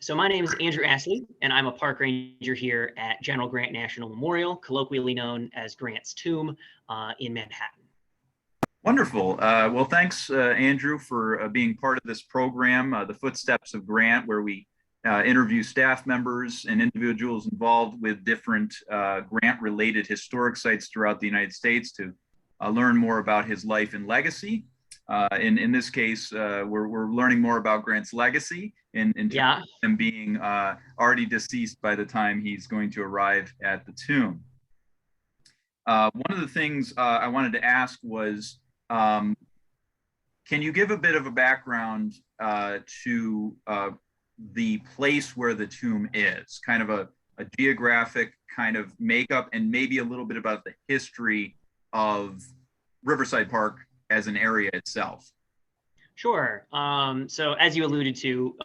So my name is Andrew Astley, and I'm a park ranger here at General Grant National Memorial, colloquially known as Grant's Tomb in Manhattan. Wonderful. Well, thanks, Andrew, for being part of this program, The Footsteps of Grant, where we interview staff members and individuals involved with different grant-related historic sites throughout the United States to learn more about his life and legacy. In this case, we're learning more about Grant's legacy in terms of him being already deceased by the time he's going to arrive at the tomb. One of the things I wanted to ask was, can you give a bit of a background to the place where the tomb is, kind of a geographic kind of makeup, and maybe a little bit about the history of Riverside Park as an area itself? Sure. So as you alluded to,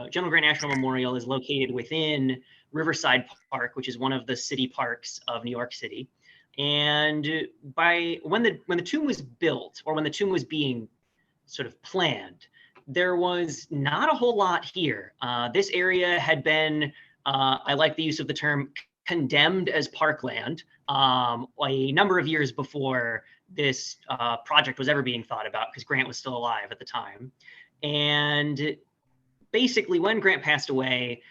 General Grant National Memorial is located within Riverside Park, which is one of the city parks of New York City. And when the tomb was built, or when the tomb was being sort of planned, there was not a whole lot here. This area had been, I like the use of the term, condemned as parkland a number of years before this project was ever being thought about, because Grant was still alive at the time. And basically, when Grant passed away,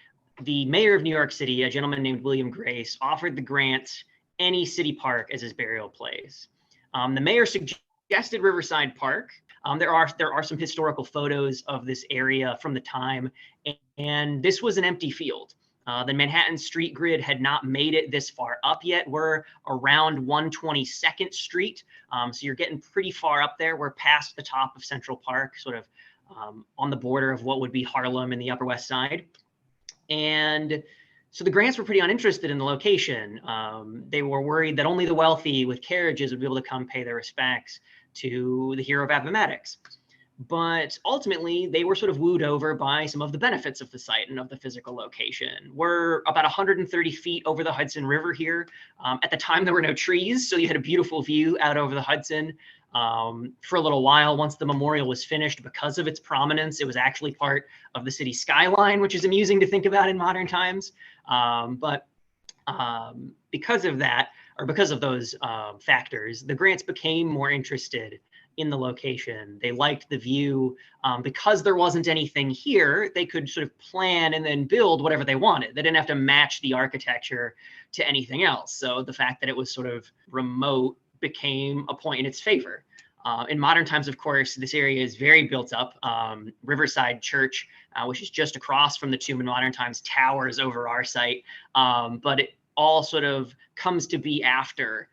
the mayor of New York City, a gentleman named William Grace, offered the Grant any city park as his burial place. The mayor suggested Riverside Park. There are some historical photos of this area from the time, and this was an empty field. The Manhattan street grid had not made it this far up yet. We're around 122nd Street, so you're getting pretty far up there. We're past the top of Central Park, sort of on the border of what would be Harlem and the Upper West Side. And so the Grants were pretty uninterested in the location. They were worried that only the wealthy with carriages would be able to come pay their respects to the hero of Appomattox. But ultimately, they were sort of wooed over by some of the benefits of the site and of the physical location. We're about 130 feet over the Hudson River here. At the time, there were no trees, so you had a beautiful view out over the Hudson. For a little while, once the memorial was finished, because of its prominence, it was actually part of the city skyline, which is amusing to think about in modern times. Because of that, or because of those factors, the Grants became more interested in the location. They liked the view. Because there wasn't anything here, they could sort of plan and then build whatever they wanted. They didn't have to match the architecture to anything else. So the fact that it was sort of remote became a point in its favor. In modern times, of course, this area is very built up. Riverside Church, which is just across from the tomb in modern times, towers over our site. But it all sort of comes to be after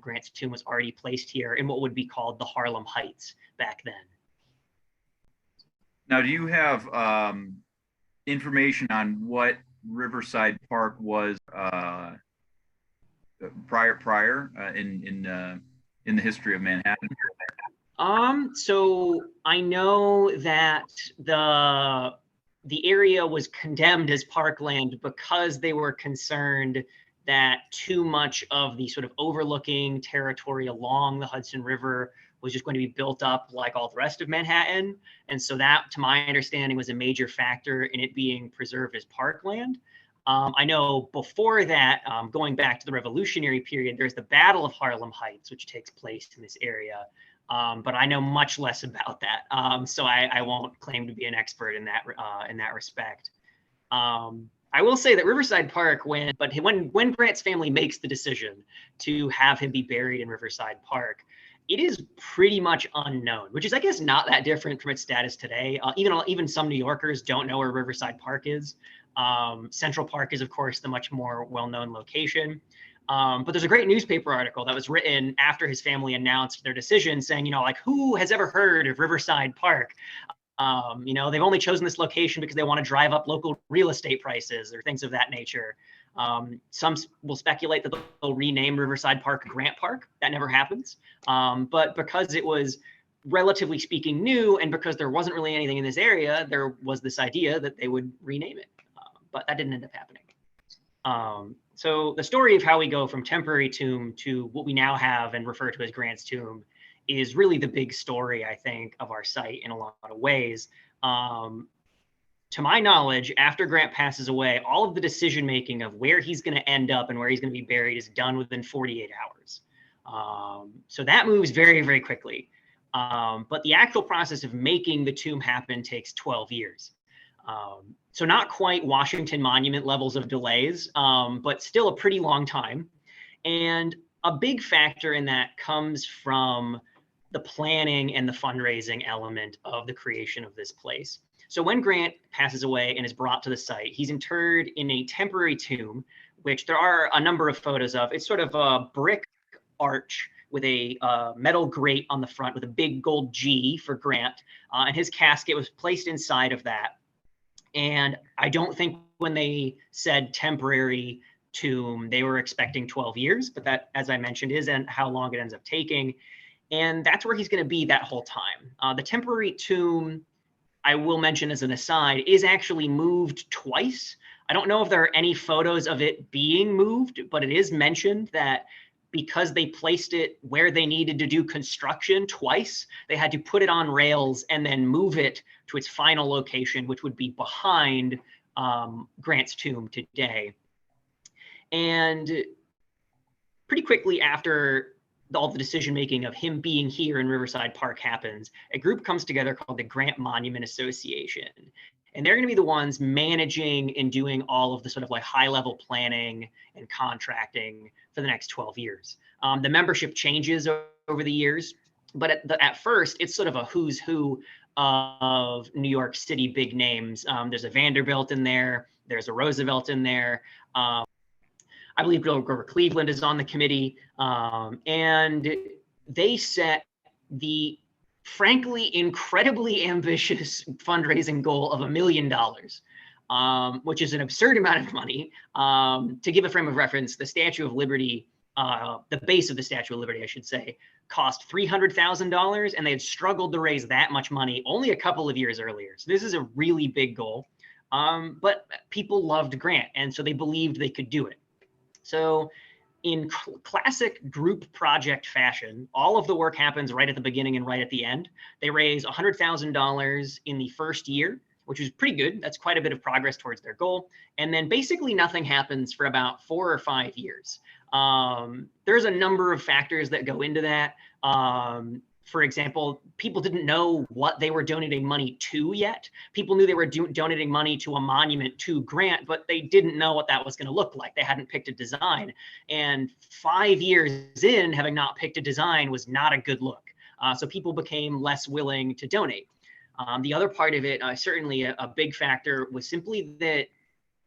Grant's tomb was already placed here in what would be called the Harlem Heights back then. Now, do you have information on what Riverside Park was prior in the history of Manhattan? So I know that the area was condemned as parkland because they were concerned that too much of the sort of overlooking territory along the Hudson River was just going to be built up like all the rest of Manhattan. And so that, to my understanding, was a major factor in it being preserved as parkland. I know before that, going back to the Revolutionary period, there's the Battle of Harlem Heights, which takes place in this area. But I know much less about that, so I won't claim to be an expert in that respect. I will say that Riverside Park, when Grant's family makes the decision to have him be buried in Riverside Park, it is pretty much unknown, which is, I guess, not that different from its status today. Even some New Yorkers don't know where Riverside Park is. Central Park is, of course, the much more well-known location. But there's a great newspaper article that was written after his family announced their decision, saying, like, who has ever heard of Riverside Park? They've only chosen this location because they want to drive up local real estate prices or things of that nature. Some will speculate that they'll rename Riverside Park Grant Park. That never happens. But because it was relatively speaking new, and because there wasn't really anything in this area, there was this idea that they would rename it. But that didn't end up happening. So the story of how we go from temporary tomb to what we now have and refer to as Grant's tomb is really the big story, I think, of our site in a lot of ways. to my knowledge, after Grant passes away, all of the decision making of where he's going to end up and where he's going to be buried is done within 48 hours. So that moves very, very quickly. But the actual process of making the tomb happen takes 12 years. So not quite Washington Monument levels of delays, but still a pretty long time. And a big factor in that comes from the planning and the fundraising element of the creation of this place. So when Grant passes away and is brought to the site, he's interred in a temporary tomb, which there are a number of photos of. It's sort of a brick arch with a metal grate on the front with a big gold G for Grant, and his casket was placed inside of that. And I don't think when they said temporary tomb, they were expecting 12 years, but that, as I mentioned, is how long it ends up taking. And that's where he's going to be that whole time. The temporary tomb, I will mention as an aside, is actually moved twice. I don't know if there are any photos of it being moved, but it is mentioned that because they placed it where they needed to do construction twice, they had to put it on rails and then move it to its final location, which would be behind Grant's tomb today. And pretty quickly after all the decision making of him being here in Riverside Park happens, a group comes together called the Grant Monument Association. And they're going to be the ones managing and doing all of the sort of like high level planning and contracting for the next 12 years. The membership changes over the years, but at first it's sort of a who's who of New York City big names. There's a Vanderbilt in there. There's a Roosevelt in there. I believe Grover Cleveland is on the committee, and they set the frankly incredibly ambitious fundraising goal of $1 million, which is an absurd amount of money. To give a frame of reference, the Statue of Liberty, the base of the Statue of Liberty, I should say, cost $300,000, and they had struggled to raise that much money only a couple of years earlier. So this is a really big goal, but people loved Grant, and so they believed they could do it. So in classic group project fashion, all of the work happens right at the beginning and right at the end. They raise $100,000 in the first year, which is pretty good. That's quite a bit of progress towards their goal. And then basically nothing happens for about 4 or 5 years. There's a number of factors that go into that. For example, people didn't know what they were donating money to yet. People knew they were donating money to a monument to Grant, but they didn't know what that was going to look like. They hadn't picked a design. And 5 years in, having not picked a design was not a good look. So people became less willing to donate. The other part of it, certainly a big factor, was simply that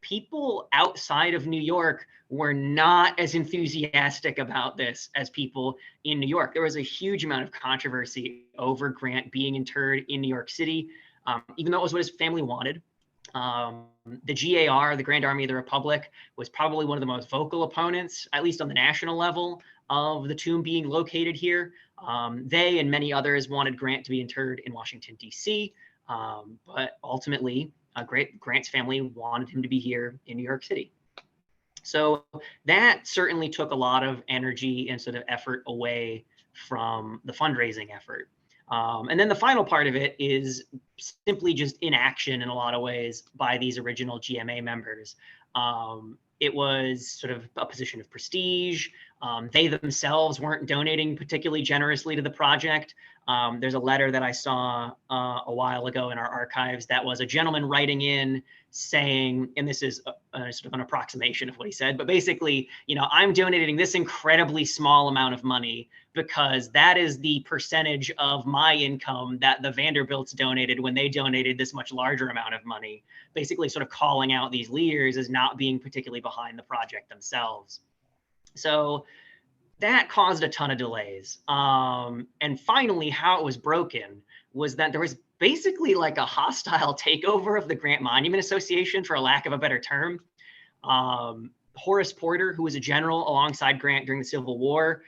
people outside of New York were not as enthusiastic about this as people in New York. There was a huge amount of controversy over Grant being interred in New York City, even though it was what his family wanted. The GAR, the Grand Army of the Republic, was probably one of the most vocal opponents, at least on the national level, of the tomb being located here. They and many others wanted Grant to be interred in Washington, D.C., but ultimately, Grant's family wanted him to be here in New York City. So that certainly took a lot of energy and sort of effort away from the fundraising effort. And then the final part of it is simply just inaction in a lot of ways by these original GMA members. It was sort of a position of prestige. They themselves weren't donating particularly generously to the project. There's a letter that I saw a while ago in our archives that was a gentleman writing in saying, and this is sort of an approximation of what he said, but basically, I'm donating this incredibly small amount of money because that is the percentage of my income that the Vanderbilts donated when they donated this much larger amount of money, basically sort of calling out these leaders as not being particularly behind the project themselves. So that caused a ton of delays. And finally, how it was broken was that there was basically like a hostile takeover of the Grant Monument Association, for a lack of a better term. Horace Porter, who was a general alongside Grant during the Civil War,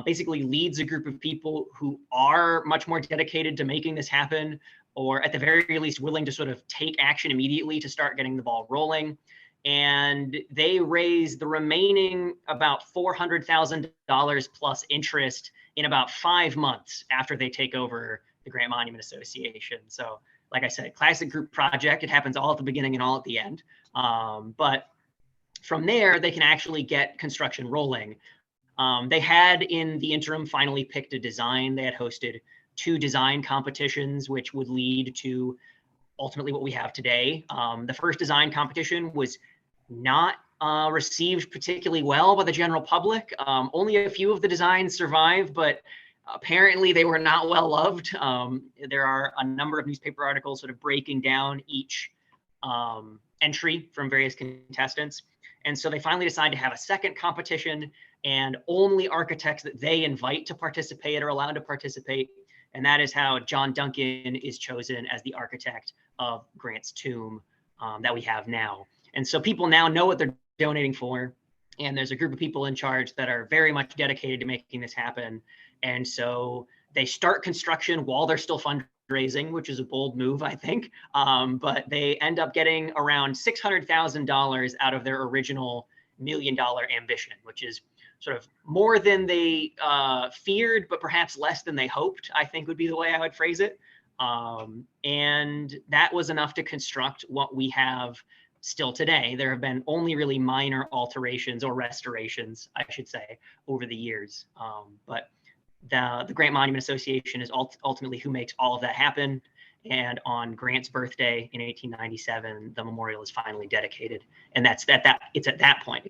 basically leads a group of people who are much more dedicated to making this happen, or at the very least willing to sort of take action immediately to start getting the ball rolling. And they raise the remaining about $400,000 plus interest in about 5 months after they take over the Grant Monument Association. So like I said, classic group project. It happens all at the beginning and all at the end. But from there, they can actually get construction rolling. They had, in the interim, finally picked a design. They had hosted 2 design competitions, which would lead to ultimately what we have today. The first design competition was not received particularly well by the general public. Only a few of the designs survived, but apparently they were not well loved. There are a number of newspaper articles sort of breaking down each entry from various contestants. And so they finally decided to have a second competition, and only architects that they invite to participate are allowed to participate. And that is how John Duncan is chosen as the architect of Grant's tomb that we have now. And so people now know what they're donating for. And there's a group of people in charge that are very much dedicated to making this happen. And so they start construction while they're still fundraising, which is a bold move, I think. But they end up getting around $600,000 out of their original $1 million ambition, which is sort of more than they feared, but perhaps less than they hoped, I think would be the way I would phrase it. And that was enough to construct what we have still today. There have been only really minor alterations or restorations, I should say, over the years. But the Grant Monument Association is ultimately who makes all of that happen. And on Grant's birthday in 1897, the memorial is finally dedicated. And it's at that point,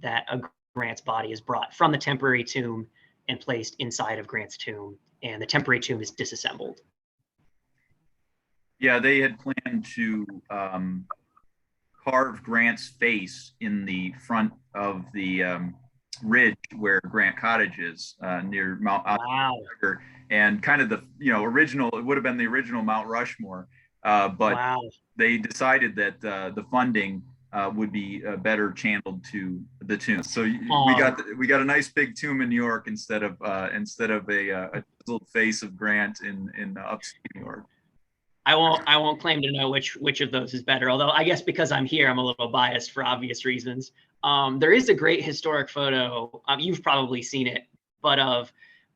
that Grant's body is brought from the temporary tomb and placed inside of Grant's tomb. And the temporary tomb is disassembled. Yeah, they had planned to carve Grant's face in the front of the ridge where Grant Cottage is, near Mount. Wow. And kind of the original, it would have been the original Mount Rushmore, but wow. They decided that the funding would be better channeled to the tomb. So we got a nice big tomb in New York instead of a little face of Grant in upstate New York. I won't claim to know which of those is better, although I guess because I'm here, I'm a little biased for obvious reasons. There is a great historic photo, you've probably seen it, but of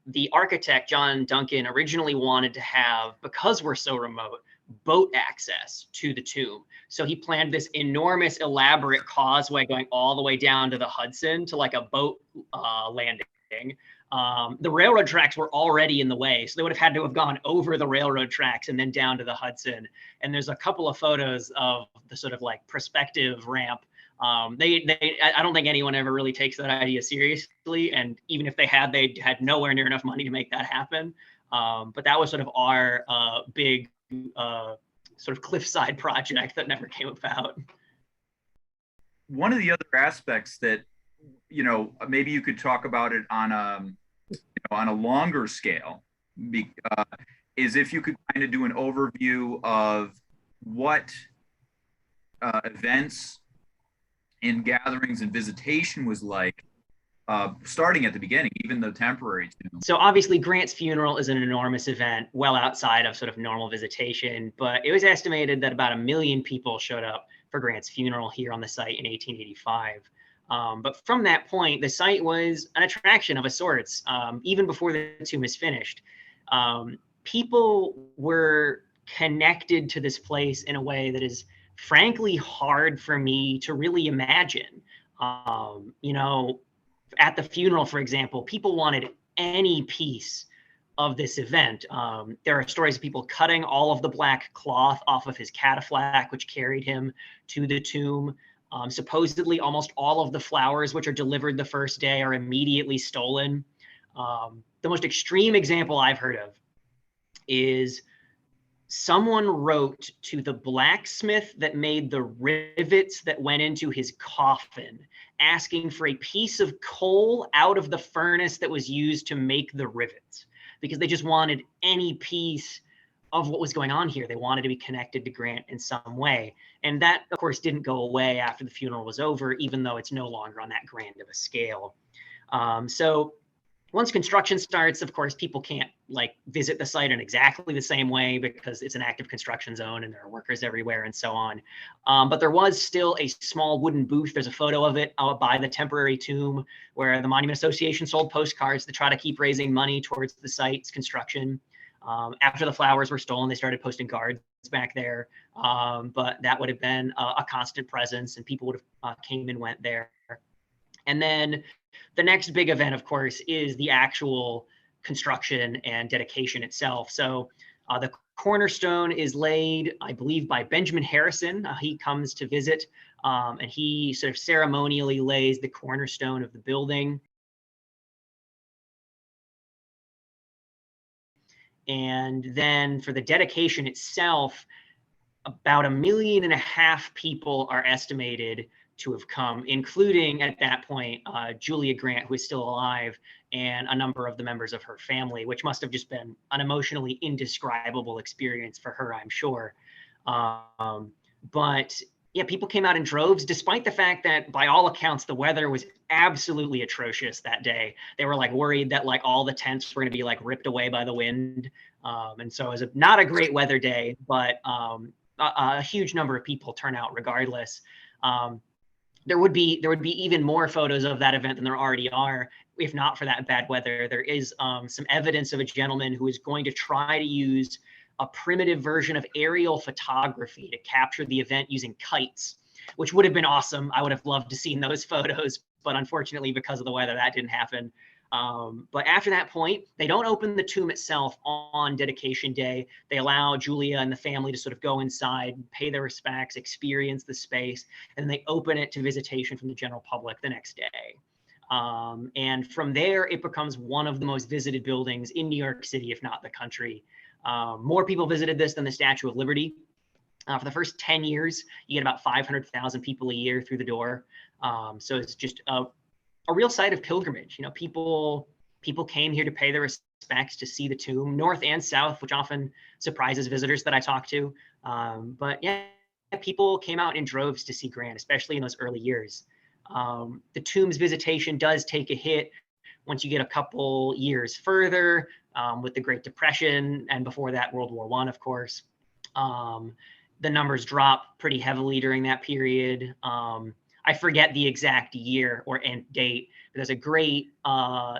the architect, John Duncan, originally wanted to have, because we're so remote, boat access to the tomb. So he planned this enormous, elaborate causeway going all the way down to the Hudson to like a boat landing. The railroad tracks were already in the way, so they would have had to have gone over the railroad tracks and then down to the Hudson. And there's a couple of photos of the sort of like perspective ramp. I don't think anyone ever really takes that idea seriously, and even if they had nowhere near enough money to make that happen. But that was sort of our big sort of cliffside project that never came about. One of the other aspects that maybe you could talk about it on a longer scale, is if you could kind of do an overview of what events and gatherings and visitation was like, starting at the beginning, even the temporary tomb. So obviously Grant's funeral is an enormous event, well outside of sort of normal visitation, but it was estimated that about 1 million people showed up for Grant's funeral here on the site in 1885. But from that point, the site was an attraction of a sorts, even before the tomb is finished. People were connected to this place in a way that is frankly hard for me to really imagine. At the funeral, for example, people wanted any piece of this event. There are stories of people cutting all of the black cloth off of his catafalque, which carried him to the tomb. Supposedly, almost all of the flowers which are delivered the first day are immediately stolen. The most extreme example I've heard of is someone wrote to the blacksmith that made the rivets that went into his coffin, asking for a piece of coal out of the furnace that was used to make the rivets, because they just wanted any piece of what was going on here. They wanted to be connected to Grant in some way. And that, of course, didn't go away after the funeral was over, even though it's no longer on that grand of a scale. So once construction starts, of course, people can't visit the site in exactly the same way because it's an active construction zone and there are workers everywhere and so on. But there was still a small wooden booth. There's a photo of it by the temporary tomb where the Monument Association sold postcards to try to keep raising money towards the site's construction. After the flowers were stolen, they started posting guards back there, but that would have been a constant presence, and people would have came and went there. And then the next big event, of course, is the actual construction and dedication itself. So the cornerstone is laid, I believe, by Benjamin Harrison. He comes to visit, and he sort of ceremonially lays the cornerstone of the building. And then for the dedication itself, about 1.5 million people are estimated to have come, including at that point Julia Grant, who is still alive, and a number of the members of her family, which must have just been an emotionally indescribable experience for her, I'm sure. But yeah, people came out in droves, despite the fact that by all accounts, the weather was absolutely atrocious that day. They were like worried that like all the tents were going to be like ripped away by the wind. And so it was not a great weather day, but a huge number of people turn out regardless. There would be even more photos of that event than there already are, if not for that bad weather. There is some evidence of a gentleman who is going to try to use a primitive version of aerial photography to capture the event using kites, which would have been awesome. I would have loved to see those photos, but unfortunately, because of the weather, that didn't happen. But after that point, they don't open the tomb itself on dedication day. They allow Julia and the family to sort of go inside, pay their respects, experience the space, and they open it to visitation from the general public the next day. And from there, it becomes one of the most visited buildings in New York City, if not the country. More people visited this than the Statue of Liberty. For the first 10 years, you get about 500,000 people a year through the door. So it's just a real site of pilgrimage. You know, people came here to pay their respects, to see the tomb, north and south, which often surprises visitors that I talk to. But yeah, people came out in droves to see Grant, especially in those early years. The tomb's visitation does take a hit once you get a couple years further, with the Great Depression, and before that, World War I, of course. The numbers drop pretty heavily during that period. I forget the exact year or end date, but there's a great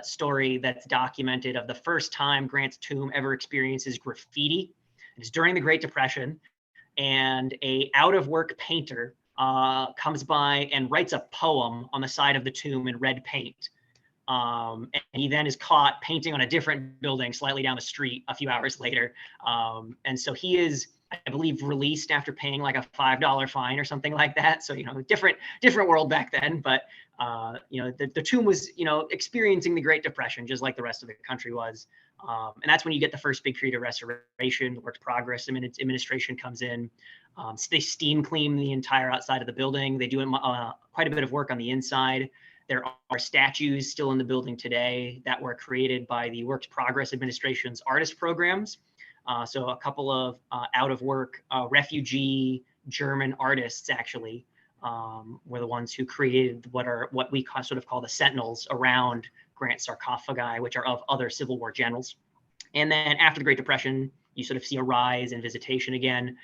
story that's documented of the first time Grant's tomb ever experiences graffiti. It's during the Great Depression, and a out-of-work painter comes by and writes a poem on the side of the tomb in red paint. And he then is caught painting on a different building slightly down the street a few hours later. And so he is, I believe, released after paying like a $5 fine or something like that. So, you know, different world back then. But, you know, the tomb was, you know, experiencing the Great Depression just like the rest of the country was. And that's when you get the first big period of restoration. The Works Progress Administration comes in. So they steam clean the entire outside of the building. They do quite a bit of work on the inside. There are statues still in the building today that were created by the Works Progress Administration's artist programs. So a couple of out-of-work refugee German artists actually were the ones who created what we sort of call the sentinels around Grant's sarcophagi, which are of other Civil War generals. And then after the Great Depression, you sort of see a rise in visitation again.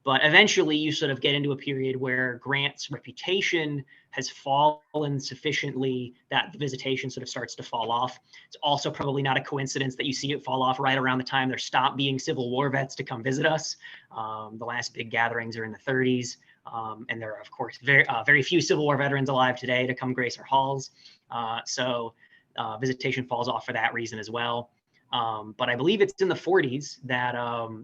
But eventually you sort of get into a period where Grant's reputation has fallen sufficiently that the visitation sort of starts to fall off. It's also probably not a coincidence that you see it fall off right around the time there stopped being Civil War vets to come visit us. The last big gatherings are in the 30s. And there are, of course, very few Civil War veterans alive today to come grace our halls. So visitation falls off for that reason as well. But I believe it's in the 40s that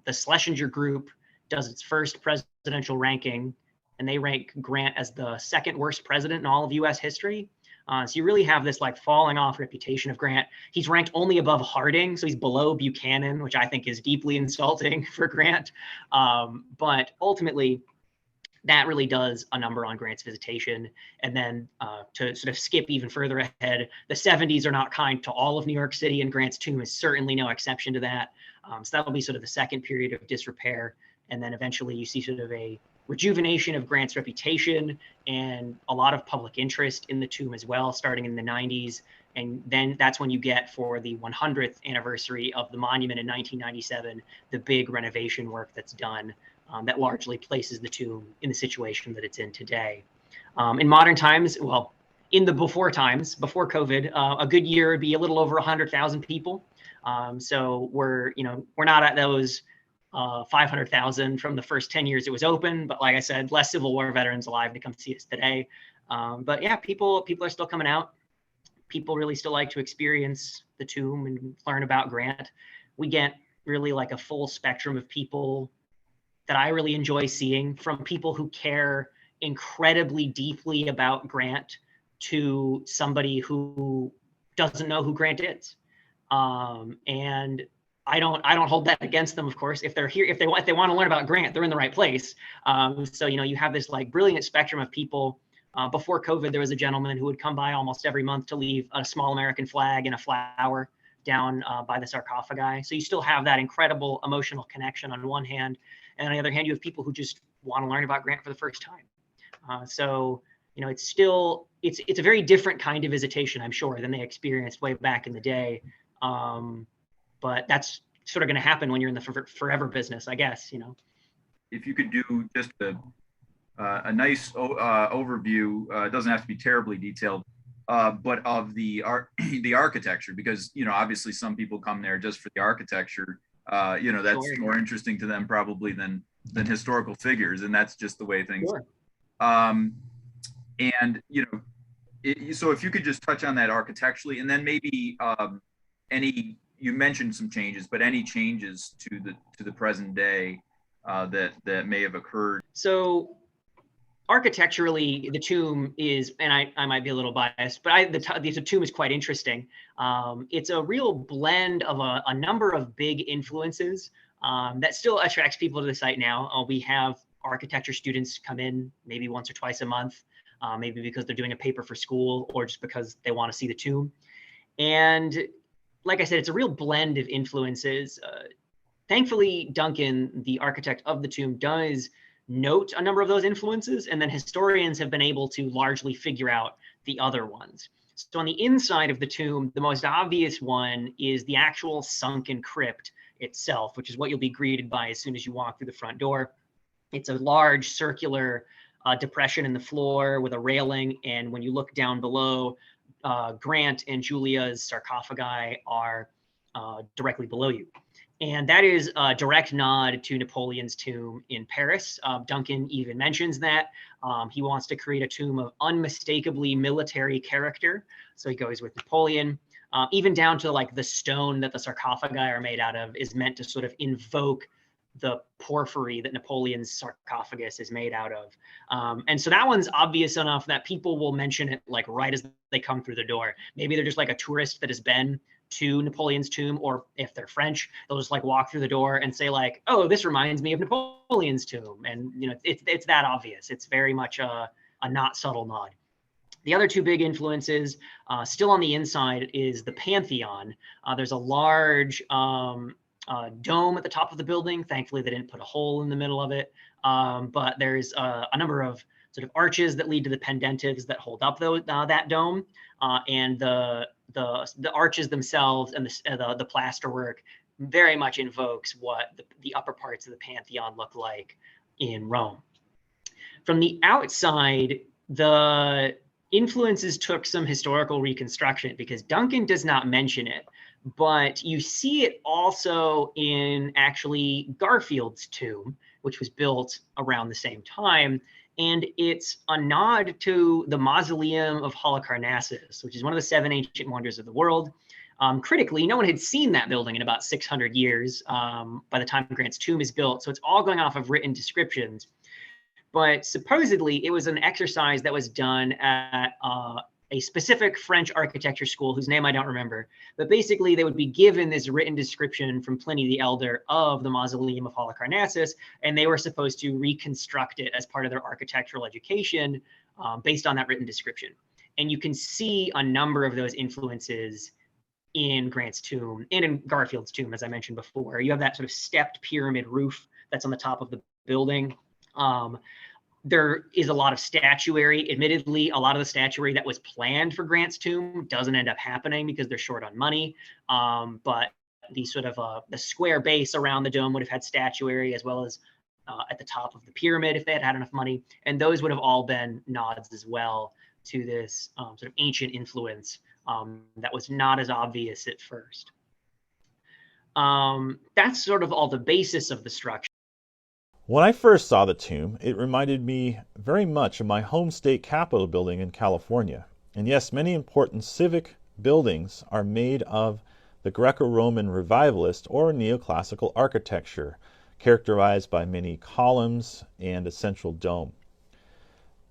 the Schlesinger group does its first presidential ranking, and they rank Grant as the second worst president in all of U.S. history. So you really have this like falling off reputation of Grant. He's ranked only above Harding, so he's below Buchanan, which I think is deeply insulting for Grant. But ultimately, that really does a number on Grant's visitation. And then to sort of skip even further ahead, the 70s are not kind to all of New York City, and Grant's tomb is certainly no exception to that. So that'll be sort of the second period of disrepair. And then eventually you see sort of a rejuvenation of Grant's reputation and a lot of public interest in the tomb as well, starting in the 90s. And then that's when you get, for the 100th anniversary of the monument in 1997, the big renovation work that's done that largely places the tomb in the situation that it's in today. In modern times, well, in the before times, before COVID, a good year would be a little over 100,000 people. So we're not at those 500,000 from the first 10 years it was open, but like I said, less Civil War veterans alive to come see us today. But yeah, people are still coming out. People really still like to experience the tomb and learn about Grant. We get really like a full spectrum of people that I really enjoy seeing, from people who care incredibly deeply about Grant to somebody who doesn't know who Grant is. And I don't hold that against them, of course. If they're here, if they want to learn about Grant, they're in the right place. So you have this like brilliant spectrum of people. Before COVID, there was a gentleman who would come by almost every month to leave a small American flag and a flower down by the sarcophagi. So you still have that incredible emotional connection on one hand, and on the other hand, you have people who just want to learn about Grant for the first time. So it's a very different kind of visitation, I'm sure, than they experienced way back in the day. But that's sort of going to happen when you're in the forever business, I guess. If you could do just a nice overview, it doesn't have to be terribly detailed, but of the architecture, because obviously some people come there just for the architecture. That's Sure. more interesting to them probably than historical figures, and that's just the way things. Sure. And so if you could just touch on that architecturally, and then maybe you mentioned some changes, but any changes to the present day that may have occurred. So architecturally, the tomb is, and I might be a little biased, but the tomb is quite interesting. It's a real blend of a number of big influences that still attracts people to the site now. We have architecture students come in maybe once or twice a month, maybe because they're doing a paper for school or just because they want to see the tomb. And like I said, it's a real blend of influences. Thankfully, Duncan, the architect of the tomb, does note a number of those influences, and then historians have been able to largely figure out the other ones. So on the inside of the tomb, the most obvious one is the actual sunken crypt itself, which is what you'll be greeted by as soon as you walk through the front door. It's a large circular depression in the floor with a railing, and when you look down below, Grant and Julia's sarcophagi are directly below you. And that is a direct nod to Napoleon's tomb in Paris. Duncan even mentions that. He wants to create a tomb of unmistakably military character. So he goes with Napoleon. Even down to like the stone that the sarcophagi are made out of is meant to sort of invoke the porphyry that Napoleon's sarcophagus is made out of. And so that one's obvious enough that people will mention it like right as they come through the door. Maybe they're just like a tourist that has been to Napoleon's tomb, or if they're French, they'll just like walk through the door and say like, oh, this reminds me of Napoleon's tomb. And it's that obvious. It's very much a not subtle nod. The other two big influences, still on the inside, is the Pantheon. There's a large dome at the top of the building. Thankfully, they didn't put a hole in the middle of it. But there's a number of sort of arches that lead to the pendentives that hold up that dome, and the arches themselves and the plasterwork very much invokes what the upper parts of the Pantheon look like in Rome. From the outside, the influences took some historical reconstruction because Duncan does not mention it, but you see it also in actually Garfield's tomb, which was built around the same time. And it's a nod to the mausoleum of Halicarnassus, which is one of the 7 ancient wonders of the world. Critically, no one had seen that building in about 600 years by the time Grant's tomb is built. So it's all going off of written descriptions. But supposedly, it was an exercise that was done at a specific French architecture school whose name I don't remember. But basically, they would be given this written description from Pliny the Elder of the mausoleum of Halicarnassus, and they were supposed to reconstruct it as part of their architectural education based on that written description. And you can see a number of those influences in Grant's tomb and in Garfield's tomb, as I mentioned before. You have that sort of stepped pyramid roof that's on the top of the building. There is a lot of statuary. Admittedly, a lot of the statuary that was planned for Grant's tomb doesn't end up happening because they're short on money. But the sort of the square base around the dome would have had statuary, as well as at the top of the pyramid if they had had enough money. And those would have all been nods as well to this sort of ancient influence that was not as obvious at first. That's sort of all the basis of the structure. When I first saw the tomb, it reminded me very much of my home state capitol building in California. And yes, many important civic buildings are made of the Greco-Roman revivalist or neoclassical architecture, characterized by many columns and a central dome.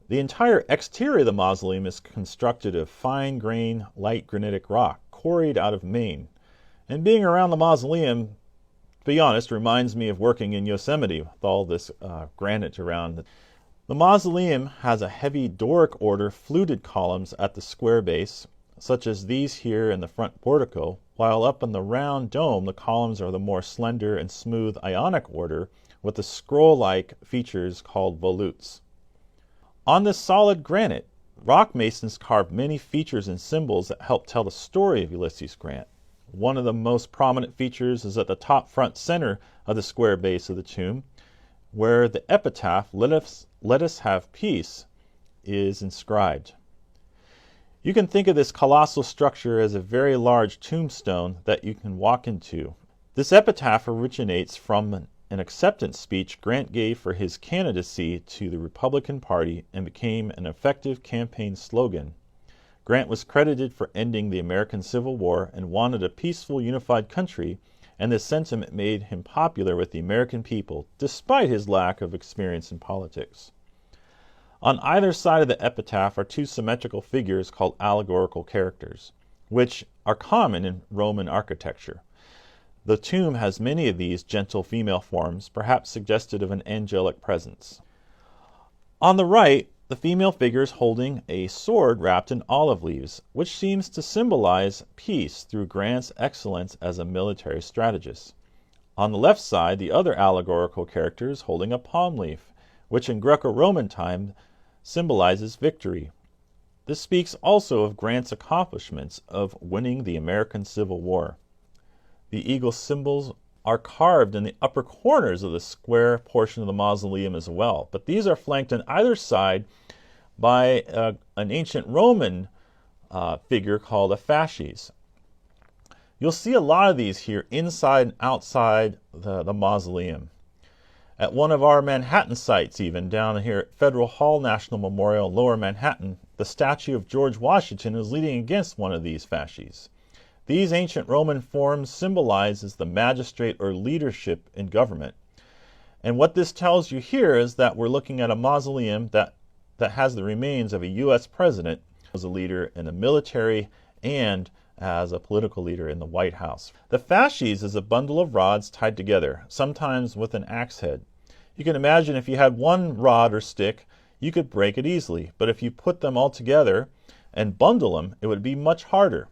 The entire exterior of the mausoleum is constructed of fine-grained, light granitic rock, quarried out of Maine. And being around the mausoleum, to be honest, reminds me of working in Yosemite with all this granite around. The mausoleum has a heavy Doric order fluted columns at the square base, such as these here in the front portico, while up in the round dome the columns are the more slender and smooth Ionic order with the scroll-like features called volutes. On this solid granite, rock masons carved many features and symbols that help tell the story of Ulysses Grant. One of the most prominent features is at the top front center of the square base of the tomb, where the epitaph, let us have peace, is inscribed. You can think of this colossal structure as a very large tombstone that you can walk into. This epitaph originates from an acceptance speech Grant gave for his candidacy to the Republican Party and became an effective campaign slogan. Grant was credited for ending the American Civil War and wanted a peaceful, unified country, and this sentiment made him popular with the American people, despite his lack of experience in politics. On either side of the epitaph are two symmetrical figures called allegorical characters, which are common in Roman architecture. The tomb has many of these gentle female forms, perhaps suggestive of an angelic presence. On the right, the female figure is holding a sword wrapped in olive leaves, which seems to symbolize peace through Grant's excellence as a military strategist. On the left side, the other allegorical character is holding a palm leaf, which in Greco-Roman time symbolizes victory. This speaks also of Grant's accomplishments of winning the American Civil War. The eagle symbols are carved in the upper corners of the square portion of the mausoleum as well, but these are flanked on either side by an ancient Roman figure called a fasces. You'll see a lot of these here inside and outside the mausoleum. At one of our Manhattan sites, even down here at Federal Hall National Memorial, Lower Manhattan, the statue of George Washington is leaning against one of these fasces. These ancient Roman forms symbolizes the magistrate or leadership in government. And what this tells you here is that we're looking at a mausoleum that has the remains of a U.S. president as a leader in the military and as a political leader in the White House. The fasces is a bundle of rods tied together, sometimes with an axe head. You can imagine if you had one rod or stick, you could break it easily, but if you put them all together and bundle them, it would be much harder.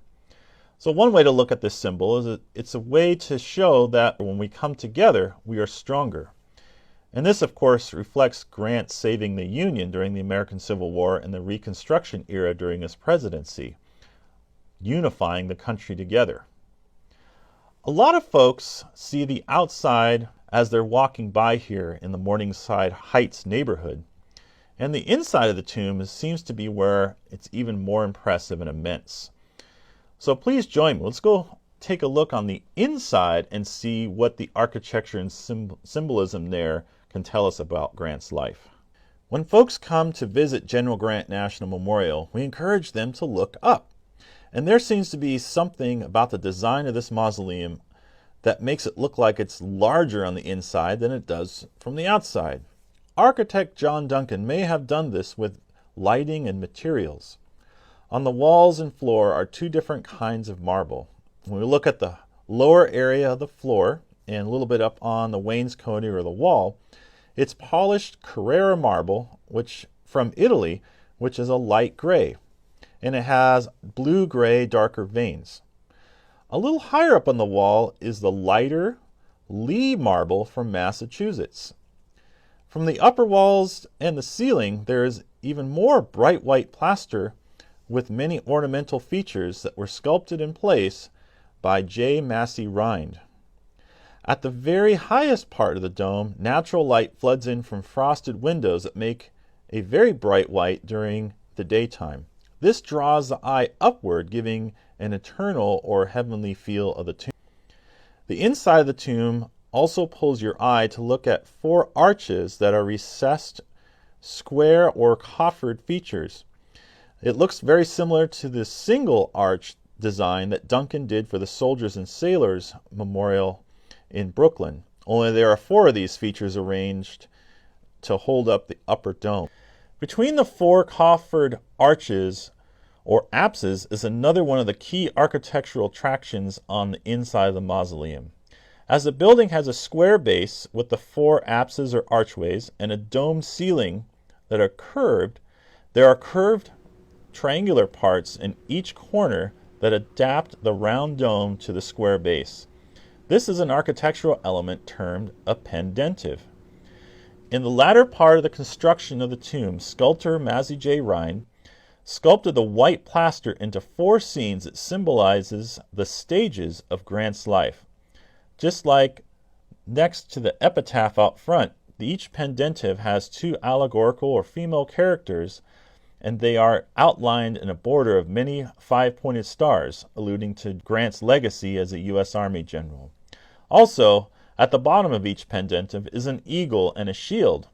So one way to look at this symbol is it's a way to show that when we come together, we are stronger. And this, of course, reflects Grant saving the Union during the American Civil War and the Reconstruction era during his presidency, unifying the country together. A lot of folks see the outside as they're walking by here in the Morningside Heights neighborhood, and the inside of the tomb seems to be where it's even more impressive and immense. So please join me. Let's go take a look on the inside and see what the architecture and symbolism there can tell us about Grant's life. When folks come to visit General Grant National Memorial, we encourage them to look up. And there seems to be something about the design of this mausoleum that makes it look like it's larger on the inside than it does from the outside. Architect John Duncan may have done this with lighting and materials. On the walls and floor are two different kinds of marble. When we look at the lower area of the floor and a little bit up on the wainscoting or the wall, it's polished Carrara marble, which from Italy, which is a light gray, and it has blue-gray darker veins. A little higher up on the wall is the lighter Lee marble from Massachusetts. From the upper walls and the ceiling, there is even more bright white plaster with many ornamental features that were sculpted in place by J. Massey Rind. At the very highest part of the dome, natural light floods in from frosted windows that make a very bright white during the daytime. This draws the eye upward, giving an eternal or heavenly feel of the tomb. The inside of the tomb also pulls your eye to look at 4 arches that are recessed square or coffered features. It looks very similar to the single arch design that Duncan did for the Soldiers and Sailors Memorial in Brooklyn, only there are 4 of these features arranged to hold up the upper dome. Between the 4 coffered arches or apses is another one of the key architectural attractions on the inside of the mausoleum. As the building has a square base with the 4 apses or archways and a domed ceiling that are curved, there are curved triangular parts in each corner that adapt the round dome to the square base. This is an architectural element termed a pendentive. In the latter part of the construction of the tomb, sculptor Mazzie J. Rhine sculpted the white plaster into 4 scenes that symbolizes the stages of Grant's life. Just like next to the epitaph out front, each pendentive has 2 allegorical or female characters, and they are outlined in a border of many 5-pointed stars, alluding to Grant's legacy as a U.S. Army general. Also, at the bottom of each pendentive is an eagle and a shield.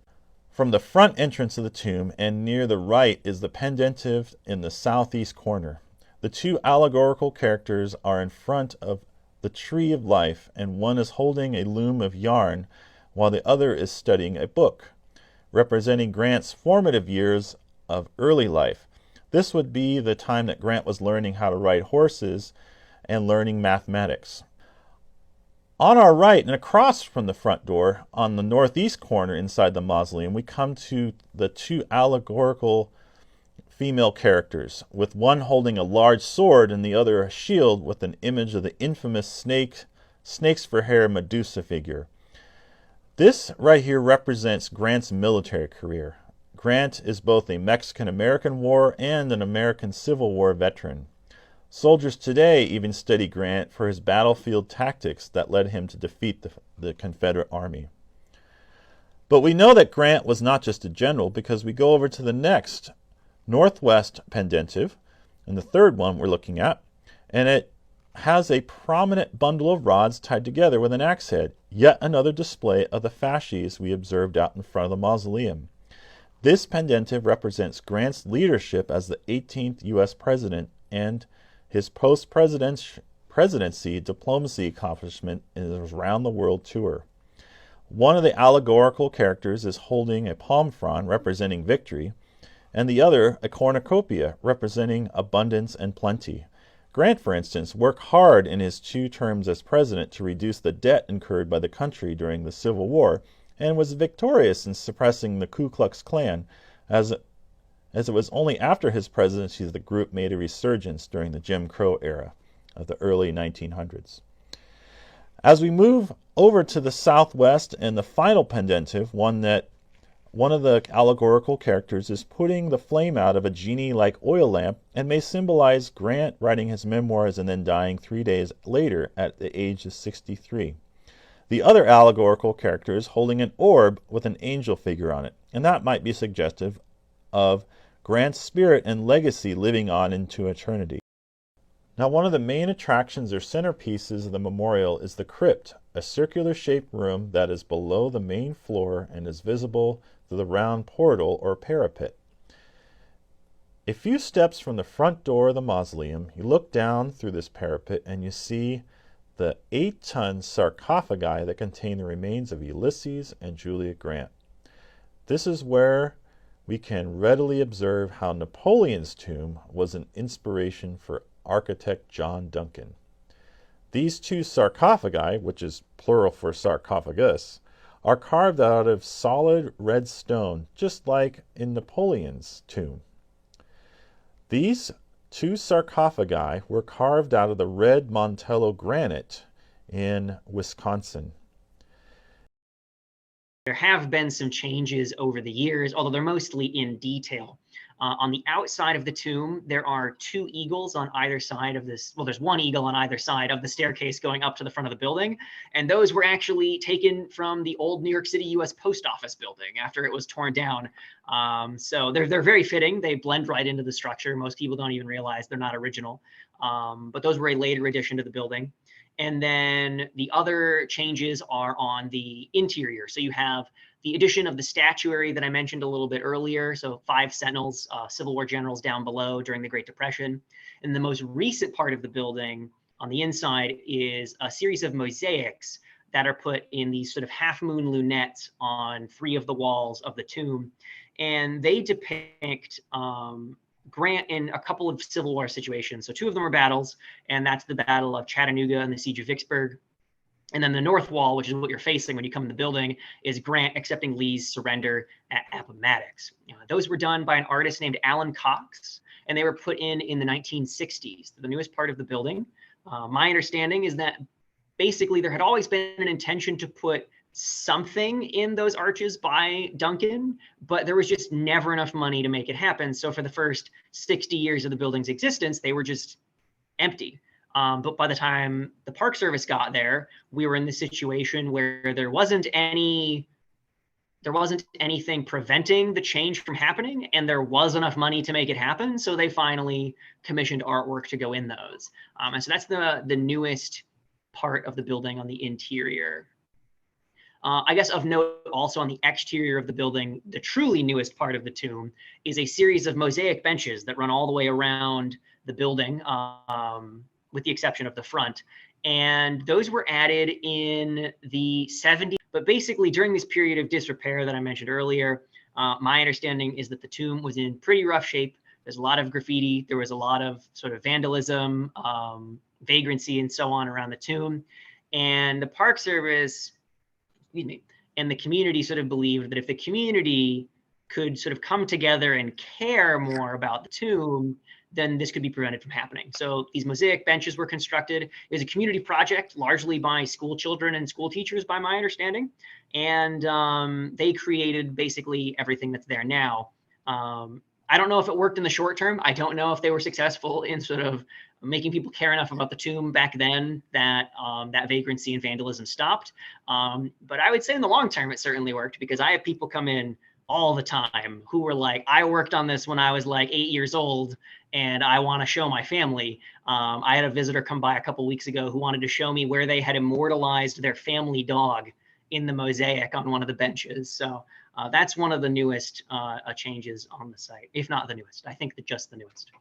From the front entrance of the tomb and near the right is the pendentive in the southeast corner. The 2 allegorical characters are in front of the tree of life, and one is holding a loom of yarn while the other is studying a book, representing Grant's formative years of early life. This would be the time that Grant was learning how to ride horses and learning mathematics. On our right and across from the front door, on the northeast corner inside the mausoleum, we come to the 2 allegorical female characters, with one holding a large sword and the other a shield with an image of the infamous snakes for hair Medusa figure. This right here represents Grant's military career. Grant is both a Mexican-American War and an American Civil War veteran. Soldiers today even study Grant for his battlefield tactics that led him to defeat the Confederate Army. But we know that Grant was not just a general because we go over to the next northwest pendentive, and the 3rd one we're looking at, and it has a prominent bundle of rods tied together with an axe head, yet another display of the fasces we observed out in front of the mausoleum. This pendentive represents Grant's leadership as the 18th U.S. President and his post-presidency diplomacy accomplishment in his round-the-world tour. One of the allegorical characters is holding a palm frond representing victory, and the other a cornucopia representing abundance and plenty. Grant, for instance, worked hard in his 2 terms as president to reduce the debt incurred by the country during the Civil War, and was victorious in suppressing the Ku Klux Klan, as it was only after his presidency that the group made a resurgence during the Jim Crow era of the early 1900s. As we move over to the southwest and the final pendentive, one of the allegorical characters is putting the flame out of a genie-like oil lamp and may symbolize Grant writing his memoirs and then dying 3 days later at the age of 63. The other allegorical character is holding an orb with an angel figure on it, and that might be suggestive of Grant's spirit and legacy living on into eternity. Now, one of the main attractions or centerpieces of the memorial is the crypt, a circular-shaped room that is below the main floor and is visible through the round portal or parapet. A few steps from the front door of the mausoleum, you look down through this parapet and you see the 8-ton sarcophagi that contain the remains of Ulysses and Julia Grant. This is where we can readily observe how Napoleon's tomb was an inspiration for architect John Duncan. These 2 sarcophagi, which is plural for sarcophagus, are carved out of solid red stone, just like in Napoleon's tomb. These 2 sarcophagi were carved out of the red Montello granite in Wisconsin. There have been some changes over the years, although they're mostly in detail. On the outside of the tomb, there are two eagles on either side of this. Well, there's one eagle on either side of the staircase going up to the front of the building. And those were actually taken from the old New York City US Post Office building after it was torn down. So they're very fitting. They blend right into the structure. Most people don't even realize they're not original. But those were a later addition to the building. And then the other changes are on the interior. So you have the addition of the statuary that I mentioned a little bit earlier. So 5 sentinels, Civil War generals down below during the Great Depression. And the most recent part of the building on the inside is a series of mosaics that are put in these sort of half moon lunettes on 3 of the walls of the tomb. And they depict Grant in a couple of Civil War situations. So 2 of them are battles, and that's the Battle of Chattanooga and the Siege of Vicksburg. And then the north wall, which is what you're facing when you come in the building, is Grant accepting Lee's surrender at Appomattox. Those were done by an artist named Alan Cox, and they were put in the 1960s, the newest part of the building. My understanding is that basically there had always been an intention to put something in those arches by Duncan, but there was just never enough money to make it happen. So for the first 60 years of the building's existence, they were just empty. But by the time the Park Service got there, we were in the situation where there wasn't anything preventing the change from happening, and there was enough money to make it happen. So they finally commissioned artwork to go in those. And so that's the newest part of the building on the interior. I guess of note also on the exterior of the building, the truly newest part of the tomb is a series of mosaic benches that run all the way around the building, with the exception of the front. And those were added in the 70s. But basically during this period of disrepair that I mentioned earlier, my understanding is that the tomb was in pretty rough shape. There's a lot of graffiti. There was a lot of sort of vandalism, vagrancy, and so on around the tomb. And the Park Service, and the community sort of believed that if the community could sort of come together and care more about the tomb, then this could be prevented from happening. So these mosaic benches were constructed. It was a community project, largely by school children and school teachers, by my understanding. And they created basically everything that's there now. I don't know if it worked in the short term. I don't know if they were successful in sort of making people care enough about the tomb back then that that vagrancy and vandalism stopped. But I would say in the long term, it certainly worked, because I have people come in all the time who were like, I worked on this when I was like 8 years old and I want to show my family. I had a visitor come by a couple weeks ago who wanted to show me where they had immortalized their family dog in the mosaic on one of the benches. So that's one of the newest changes on the site, if not the newest. I think that just the newest.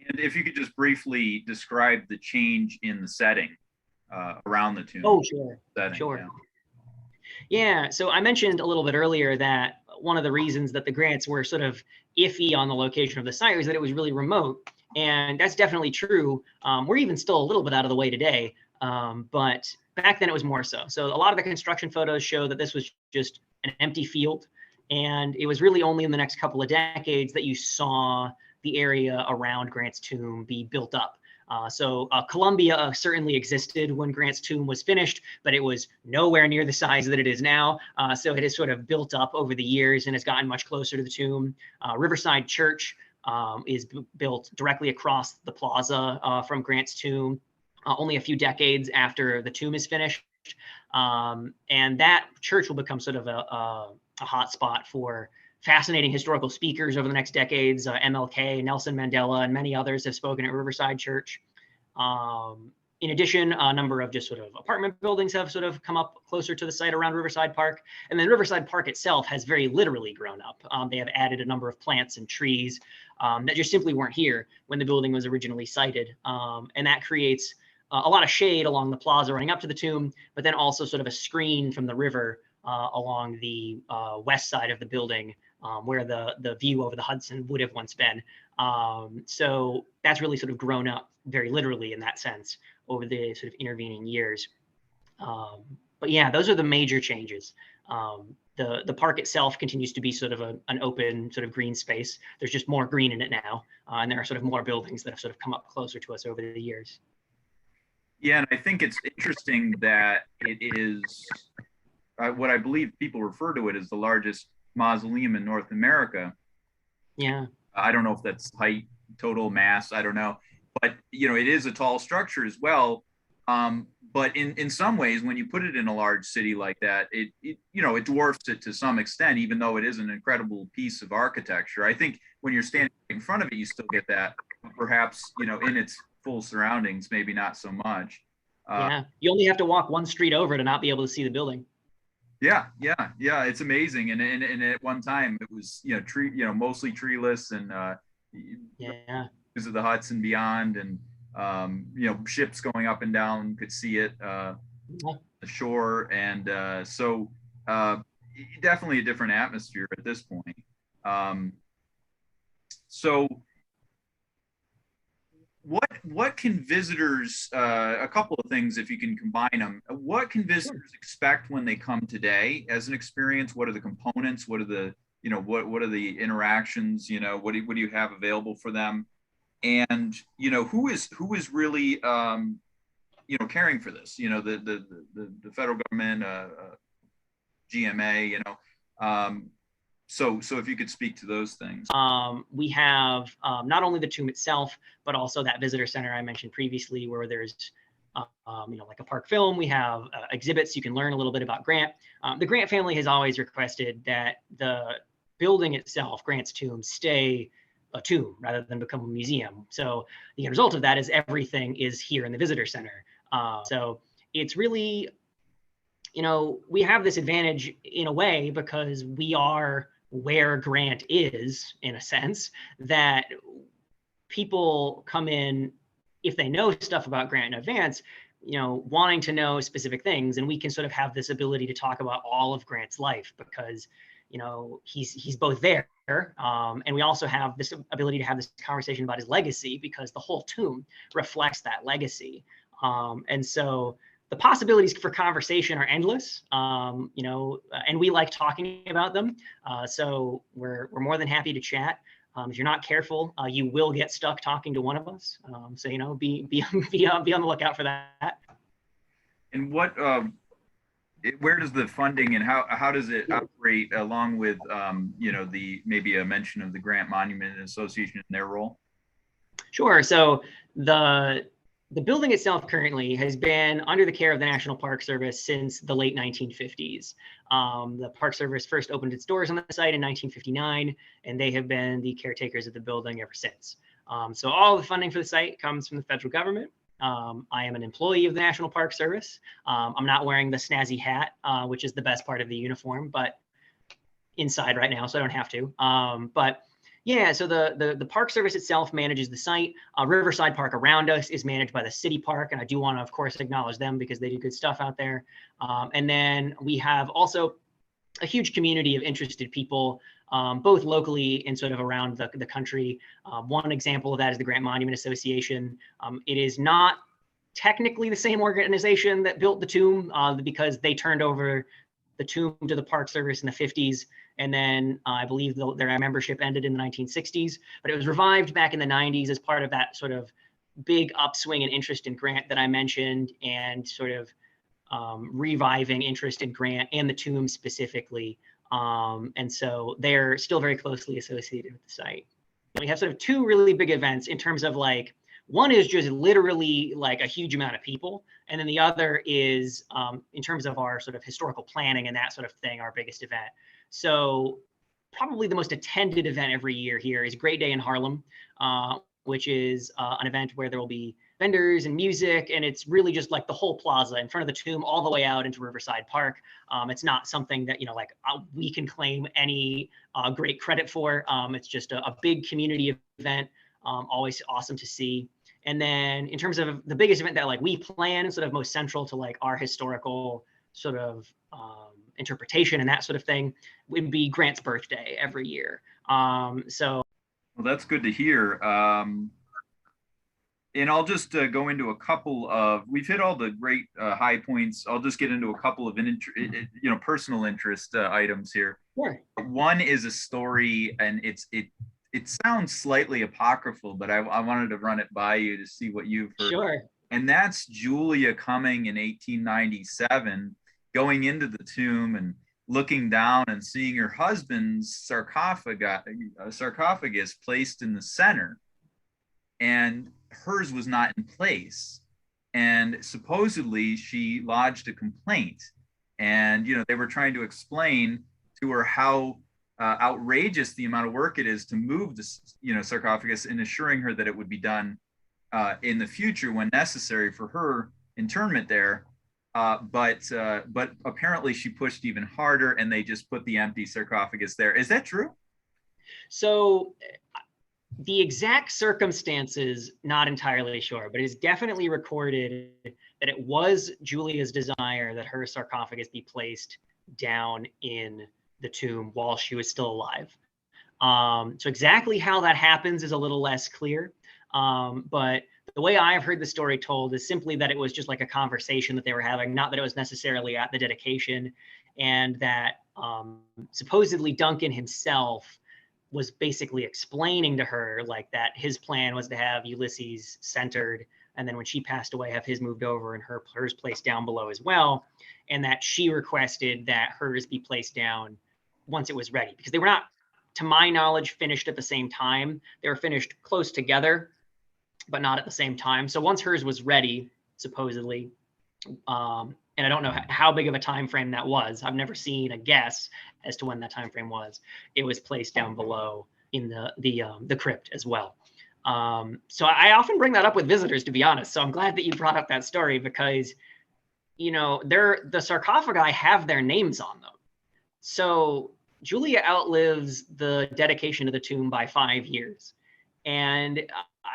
And if you could just briefly describe the change in the setting around the tomb. Oh, sure. Setting, sure. Yeah. So I mentioned a little bit earlier that one of the reasons that the grants were sort of iffy on the location of the site was that it was really remote. And that's definitely true. We're even still a little bit out of the way today. But back then it was more so. So a lot of the construction photos show that this was just an empty field. And it was really only in the next couple of decades that you saw the area around Grant's tomb be built up. So Columbia certainly existed when Grant's tomb was finished, but it was nowhere near the size that it is now. So it has sort of built up over the years and has gotten much closer to the tomb. Riverside Church is built directly across the plaza from Grant's tomb, only a few decades after the tomb is finished. And that church will become sort of a hot spot for fascinating historical speakers over the next decades. MLK, Nelson Mandela, and many others have spoken at Riverside Church. In addition, a number of just sort of apartment buildings have sort of come up closer to the site around Riverside Park. And then Riverside Park itself has very literally grown up. They have added a number of plants and trees that just simply weren't here when the building was originally sited. And that creates a lot of shade along the plaza running up to the tomb, but then also sort of a screen from the river along the west side of the building, where the view over the Hudson would have once been. So that's really sort of grown up very literally in that sense over the sort of intervening years. But yeah, those are the major changes. The park itself continues to be sort of an open sort of green space. There's just more green in it now. And there are sort of more buildings that have sort of come up closer to us over the years. Yeah, and I think it's interesting that it is what I believe people refer to it as the largest mausoleum in North America. Yeah. I don't know if that's height, total mass, I don't know. But, it is a tall structure as well. But in some ways, when you put it in a large city like that, it dwarfs it to some extent, even though it is an incredible piece of architecture. I think when you're standing in front of it, you still get that. Perhaps, in its full surroundings, maybe not so much. Yeah. You only have to walk one street over to not be able to see the building. Yeah. It's amazing. And at one time it was, mostly treeless and Yeah. because of the Hudson beyond, and ships going up and down could see it the shore, and so definitely a different atmosphere at this point. So what can visitors, a couple of things if you can combine them, what can visitors expect when they come today as an experience? What are the components? What are the what are the interactions? What do you have available for them? And who is really caring for this? The federal government, GMA. So if you could speak to those things. We have not only the tomb itself, but also that visitor center I mentioned previously, where there's like a park film. We have exhibits. You can learn a little bit about Grant. The Grant family has always requested that the building itself, Grant's tomb, stay a tomb rather than become a museum. So the end result of that is everything is here in the visitor center. So it's really, we have this advantage in a way because we are where Grant is, in a sense, that people come in, if they know stuff about Grant in advance, wanting to know specific things, and we can sort of have this ability to talk about all of Grant's life because he's both there, and we also have this ability to have this conversation about his legacy because the whole tomb reflects that legacy. And so the possibilities for conversation are endless, and we like talking about them. So we're more than happy to chat. If you're not careful, you will get stuck talking to one of us. So be on the lookout for that. And where does the funding and how does it operate along with the maybe a mention of the Grant Monument Association and their role? Sure. So the building itself currently has been under the care of the National Park Service since the late 1950s. The Park Service first opened its doors on the site in 1959, and they have been the caretakers of the building ever since. So all the funding for the site comes from the federal government. I am an employee of the National Park Service. I'm not wearing the snazzy hat, which is the best part of the uniform, but inside right now, so I don't have to. But yeah, so the Park Service itself manages the site. Riverside Park around us is managed by the city park, and I do want to, of course, acknowledge them because they do good stuff out there. And then we have also a huge community of interested people, both locally and sort of around the country. One example of that is the Grant Monument Association. It is not technically the same organization that built the tomb because they turned over the tomb to the Park Service in the 50s. And then I believe their membership ended in the 1960s, but it was revived back in the 90s as part of that sort of big upswing and interest in Grant that I mentioned, and sort of reviving interest in Grant and the tomb specifically. And so they're still very closely associated with the site. We have sort of two really big events in terms of like, one is just literally like a huge amount of people. And then the other is in terms of our sort of historical planning and that sort of thing, our biggest event. So probably the most attended event every year here is Great Day in Harlem, which is an event where there will be vendors and music, and it's really just like the whole plaza in front of the tomb all the way out into Riverside Park. It's not something that, we can claim any great credit for. It's just a big community event, always awesome to see. And then in terms of the biggest event that like we plan, sort of most central to like our historical sort of interpretation and that sort of thing, would be Grant's birthday every year. So well, that's good to hear. And I'll just go into a couple of, we've hit all the great high points. I'll just get into a couple of personal interest items here. Sure. One is a story, and it sounds slightly apocryphal, but I wanted to run it by you to see what you've heard. Sure. And that's Julia coming in 1897, going into the tomb and looking down and seeing her husband's sarcophagus placed in the center, and hers was not in place. And supposedly she lodged a complaint. And, they were trying to explain to her how outrageous the amount of work it is to move the, sarcophagus, and assuring her that it would be done in the future when necessary for her internment there. But apparently she pushed even harder, and they just put the empty sarcophagus there. Is that true? So the exact circumstances, not entirely sure, but it is definitely recorded that it was Julia's desire that her sarcophagus be placed down in the tomb while she was still alive. So exactly how that happens is a little less clear. But the way I have heard the story told is simply that it was just like a conversation that they were having, not that it was necessarily at the dedication, and that supposedly Duncan himself was basically explaining to her like that his plan was to have Ulysses centered, and then when she passed away, have his moved over and hers placed down below as well, and that she requested that hers be placed down once it was ready, because they were not, to my knowledge, finished at the same time. They were finished close together, but not at the same time. So once hers was ready, supposedly, and I don't know how big of a time frame that was. I've never seen a guess as to when that time frame was. It was placed down below in the crypt as well. So I often bring that up with visitors, to be honest. So I'm glad that you brought up that story, because the sarcophagi have their names on them. So Julia outlives the dedication of the tomb by 5 years. And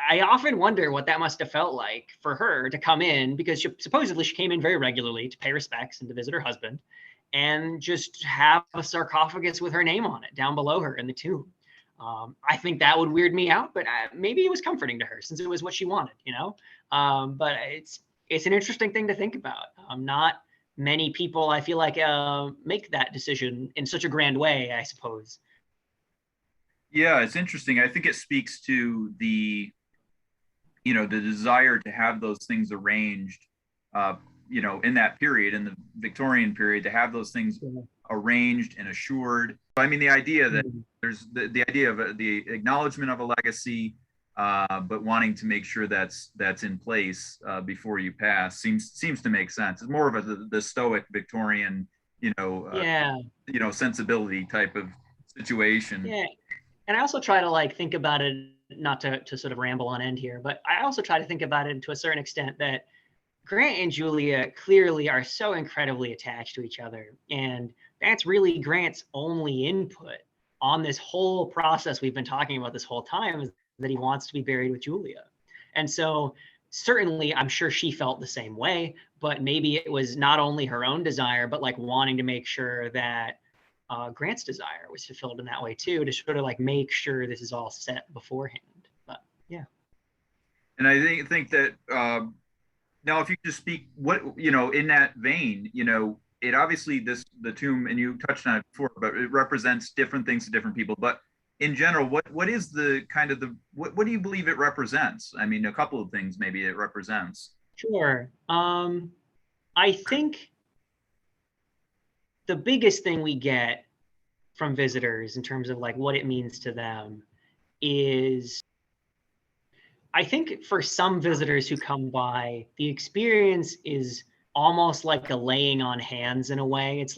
I often wonder what that must have felt like for her to come in, because supposedly she came in very regularly to pay respects and to visit her husband, and just have a sarcophagus with her name on it down below her in the tomb. I think that would weird me out, but maybe it was comforting to her since it was what she wanted, but it's an interesting thing to think about. Not many people, I feel like, make that decision in such a grand way, I suppose. Yeah, it's interesting. I think it speaks to the desire to have those things arranged, in that period, in the Victorian period, to have those things arranged and assured. I mean, the idea that there's the idea of the acknowledgement of a legacy, but wanting to make sure that's in place before you pass seems to make sense. It's more of the stoic Victorian, sensibility type of situation. Yeah. And I also try to think about it, not to sort of ramble on end here, but I also try to think about it to a certain extent that Grant and Julia clearly are so incredibly attached to each other. And that's really Grant's only input on this whole process we've been talking about this whole time, is that he wants to be buried with Julia. And so certainly I'm sure she felt the same way, but maybe it was not only her own desire, but wanting to make sure that Grant's desire was fulfilled in that way too, to sort of make sure this is all set beforehand. But yeah. And I think that now, if you just speak in that vein, it obviously the tomb, and you touched on it before, but it represents different things to different people. But in general, what is the kind of what do you believe it represents? I mean, a couple of things maybe it represents. Sure. I think the biggest thing we get from visitors in terms of what it means to them is, I think for some visitors who come by, the experience is almost like a laying on hands in a way. It's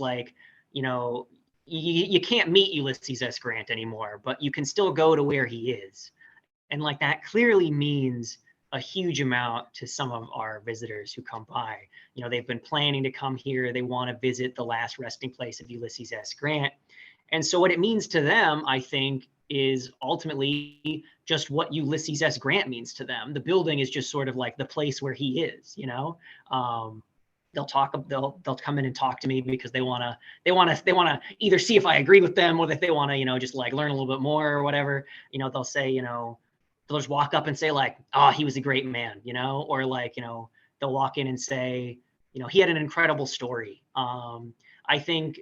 you can't meet Ulysses S. Grant anymore, but you can still go to where he is. And that clearly means a huge amount to some of our visitors who come by. They've been planning to come here. They want to visit the last resting place of Ulysses S. Grant. And so what it means to them, I think, is ultimately just what Ulysses S. Grant means to them. The building is just sort of the place where he is, they'll come in and talk to me because they want to either see if I agree with them, or that they want to, just learn a little bit more or whatever. They'll say, they'll just walk up and say oh, he was a great man, or they'll walk in and say, he had an incredible story. I think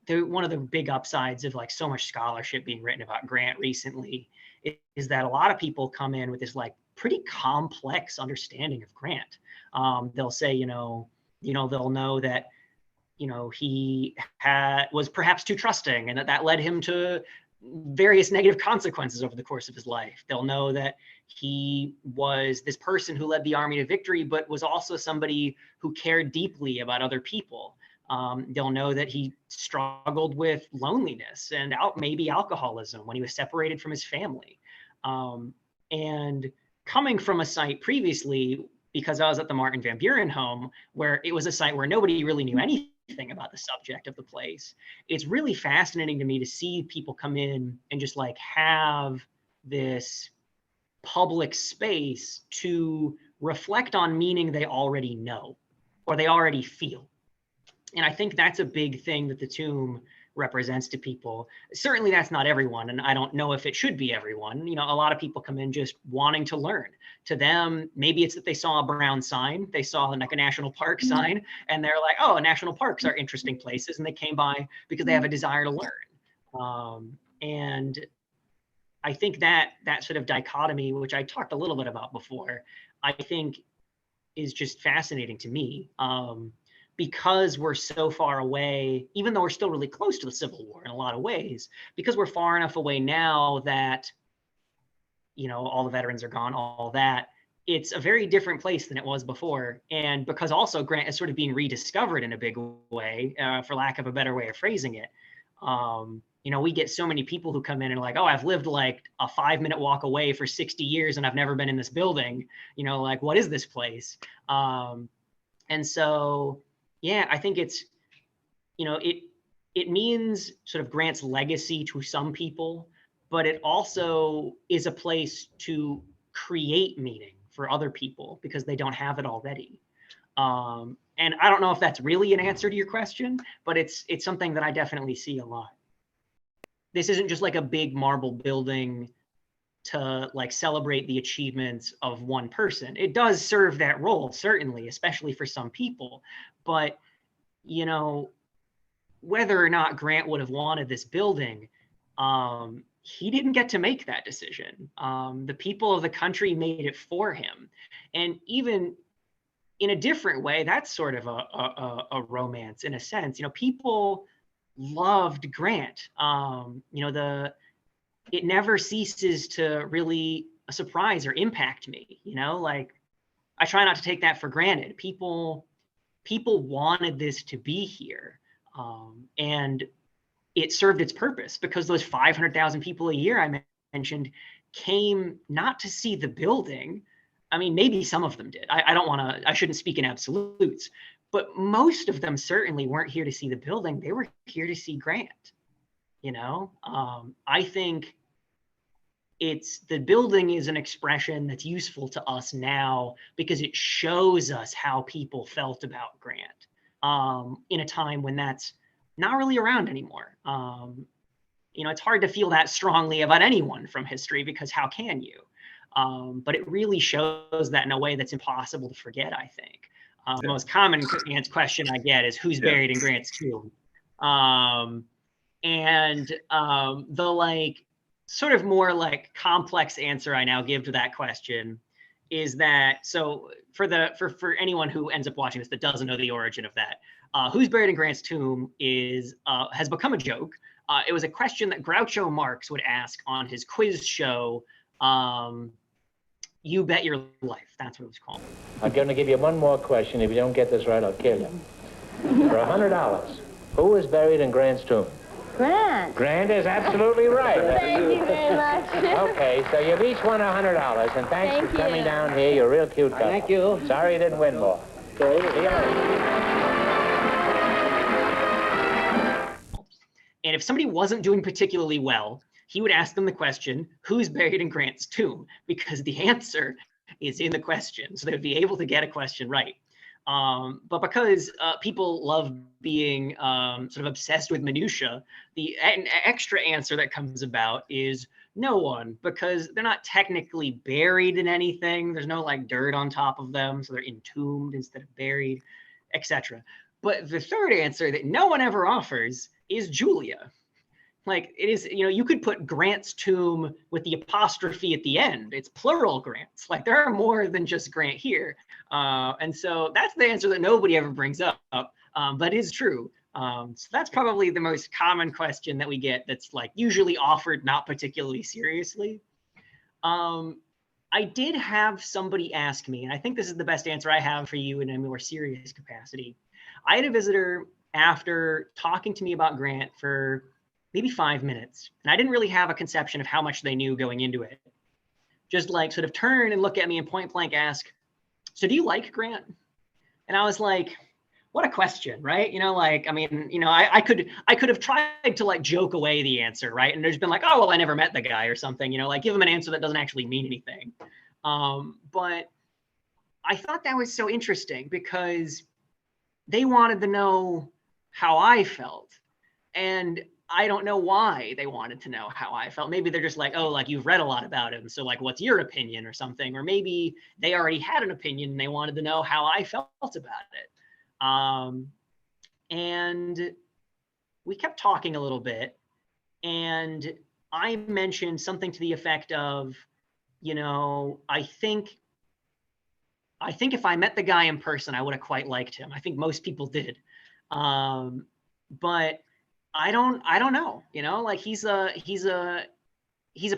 one of the big upsides of so much scholarship being written about Grant recently is that a lot of people come in with this pretty complex understanding of Grant. They'll say, they'll know that he was perhaps too trusting, and that led him to various negative consequences over the course of his life. They'll know that he was this person who led the army to victory, but was also somebody who cared deeply about other people. They'll know that he struggled with loneliness and maybe alcoholism when he was separated from his family. And coming from a site previously, because I was at the Martin Van Buren home, where it was a site where nobody really knew anything about the subject of the place, it's really fascinating to me to see people come in and just like have this public space to reflect on meaning they already know or they already feel. And I think that's a big thing that the tomb represents to people. Certainly that's not everyone, and I don't know if it should be everyone. A lot of people come in just wanting to learn. To them, maybe it's that they saw a brown sign, they saw like a national park sign, and they're like, oh, national parks are interesting places, and they came by because they have a desire to learn. And I think that sort of dichotomy, which I talked a little bit about before, I think is just fascinating to me. Because we're so far away, even though we're still really close to the Civil War in a lot of ways, because we're far enough away now that, all the veterans are gone, all that, it's a very different place than it was before. And because also Grant is sort of being rediscovered in a big way, for lack of a better way of phrasing it. We get so many people who come in and are like, oh, I've lived like a 5-minute walk away for 60 years and I've never been in this building, like, what is this place? And so, yeah, I think it's, it means sort of Grant's legacy to some people, but it also is a place to create meaning for other people because they don't have it already. And I don't know if that's really an answer to your question, but it's something that I definitely see a lot. This isn't just like a big marble building to like celebrate the achievements of one person. It does serve that role, certainly, especially for some people. But, whether or not Grant would have wanted this building, he didn't get to make that decision. The people of the country made it for him. And even in a different way, that's sort of a romance in a sense. people loved Grant. It never ceases to really surprise or impact me. Like I try not to take that for granted. People wanted this to be here, and it served its purpose because those 500,000 people a year I mentioned came not to see the building. I mean, maybe some of them did. I shouldn't speak in absolutes, but most of them certainly weren't here to see the building. They were here to see Grant. I think the building is an expression that's useful to us now because it shows us how people felt about Grant in a time when that's not really around anymore. It's hard to feel that strongly about anyone from history because how can you? But it really shows that in a way that's impossible to forget, I think. The most common question I get is who's buried in Grant's tomb? The like sort of more like complex answer I now give to that question is that, so for anyone who ends up watching this that doesn't know the origin of that, who's buried in Grant's tomb has become a joke. It was a question that Groucho Marx would ask on his quiz show, You Bet Your Life. That's what it was called. I'm going to give you one more question. If you don't get this right, I'll kill you. For $100, who is buried in Grant's tomb? Grant. Grant is absolutely right. Thank you very much. Okay, so you've each won $100, and thanks for coming down here. You're a real cute couple. Thank you. Sorry you didn't win more. Okay. See you later. And if somebody wasn't doing particularly well, he would ask them the question, who's buried in Grant's tomb? Because the answer is in the question. So they would be able to get a question right. But because people love being sort of obsessed with minutia, the extra answer that comes about is no one, because they're not technically buried in anything. There's no like dirt on top of them, so they're entombed instead of buried, etc. But the third answer that no one ever offers is Julia. Like it is, you could put Grant's tomb with the apostrophe at the end. It's plural Grants. Like there are more than just Grant here. And so that's the answer that nobody ever brings up. but it is true. So that's probably the most common question that we get that's like usually offered not particularly seriously. I did have somebody ask me, and I think this is the best answer I have for you in a more serious capacity. I had a visitor after talking to me about Grant for maybe 5 minutes, and I didn't really have a conception of how much they knew going into it. Just like sort of turn and look at me and point blank ask, so do you like Grant? And I was like, what a question, right? You know, like, I mean, you know, I could have tried to like joke away the answer, right? And there's been like, oh, well, I never met the guy or something, you know, like give him an answer that doesn't actually mean anything. But I thought that was so interesting because they wanted to know how I felt. And I don't know why they wanted to know how I felt. Maybe they're just like, oh, like you've read a lot about him. So like, what's your opinion or something? Or maybe they already had an opinion and they wanted to know how I felt about it. And we kept talking a little bit, and I mentioned something to the effect of, you know, I think if I met the guy in person, I would have quite liked him. I think most people did. But I don't know, you know, like he's a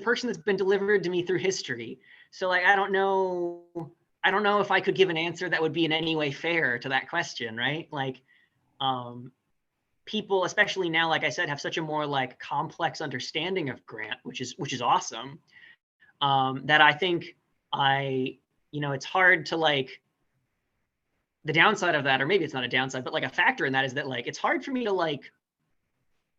person that's been delivered to me through history. So like, I don't know if I could give an answer that would be in any way fair to that question, right? Like, people, especially now, like I said, have such a more like complex understanding of Grant, which is awesome. That I think you know, it's hard to like, the downside of that, or maybe it's not a downside, but like a factor in that is that like, it's hard for me to like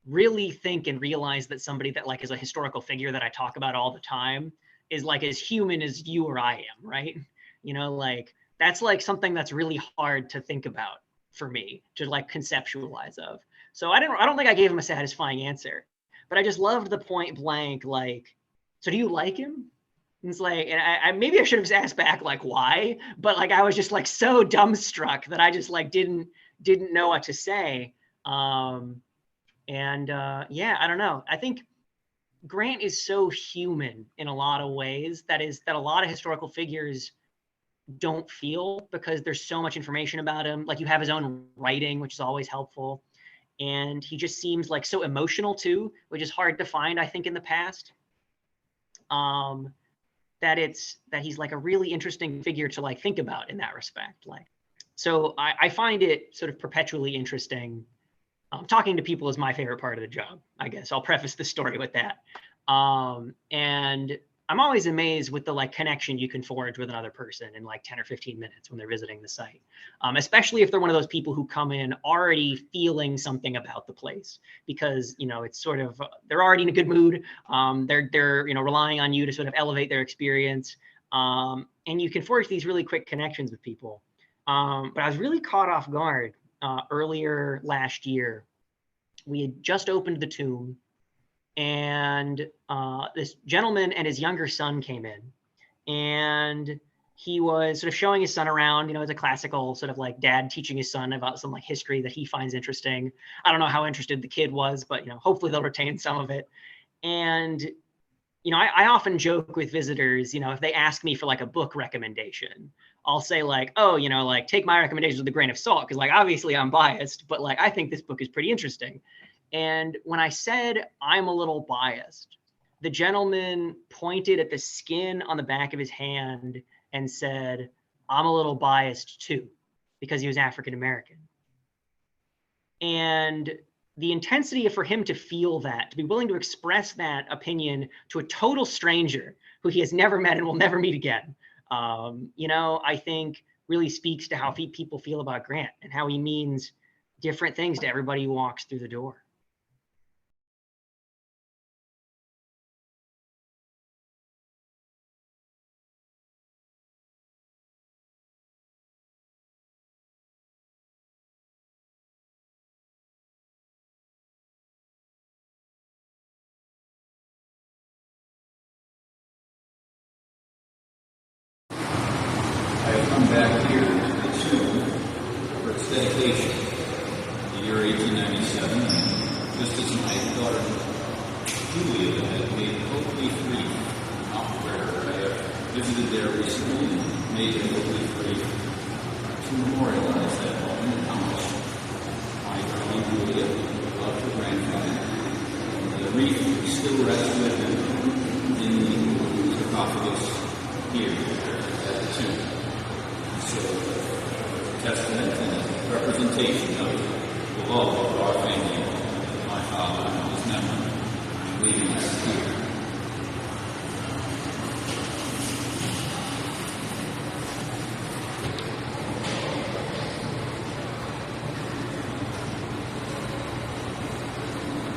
really think and realize that somebody that like is a historical figure that I talk about all the time is like as human as you or I am, right? You know, like that's like something that's really hard to think about for me to like conceptualize of. So I don't think I gave him a satisfying answer, but I just loved the point blank, like, so do you like him? And it's like, and I maybe I should have asked back like why, but like I was just like so dumbstruck that I just like didn't know what to say. Yeah, I don't know. I think Grant is so human in a lot of ways that a lot of historical figures don't feel, because there's so much information about him. Like you have his own writing, which is always helpful. And he just seems like so emotional too, which is hard to find, I think, in the past. That he's like a really interesting figure to like think about in that respect. Like, so I find it sort of perpetually interesting. Talking to people is my favorite part of the job, I guess. I'll preface the story with that. And I'm always amazed with the like connection you can forge with another person in like 10 or 15 minutes when they're visiting the site, especially if they're one of those people who come in already feeling something about the place, because, you know, it's sort of, they're already in a good mood. They're, you know, relying on you to sort of elevate their experience. And you can forge these really quick connections with people. But I was really caught off guard earlier last year. We had just opened the tomb, and this gentleman and his younger son came in, and he was sort of showing his son around. You know, it's a classical sort of like dad teaching his son about some like history that he finds interesting. I don't know how interested the kid was, but, you know, hopefully they'll retain some of it. And, you know, I often joke with visitors, you know, if they ask me for like a book recommendation, I'll say like, oh, you know, like take my recommendations with a grain of salt, because like obviously I'm biased, but like I think this book is pretty interesting. And when I said I'm a little biased, the gentleman pointed at the skin on the back of his hand and said, I'm a little biased too, because he was African American. And the intensity for him to feel that, to be willing to express that opinion to a total stranger who he has never met and will never meet again, you know, I think really speaks to how people feel about Grant and how he means different things to everybody who walks through the door. Come back here to the tomb for its dedication, the year 1897, just as my daughter Julia had made Oakley free in Mount Prayer. I have visited there recently and made it Oakley free to memorialize that moment and how much still rests with him in the sarcophagus here at the tomb. So, testament and representation of the love of our family, my father and his memory, leaving us here.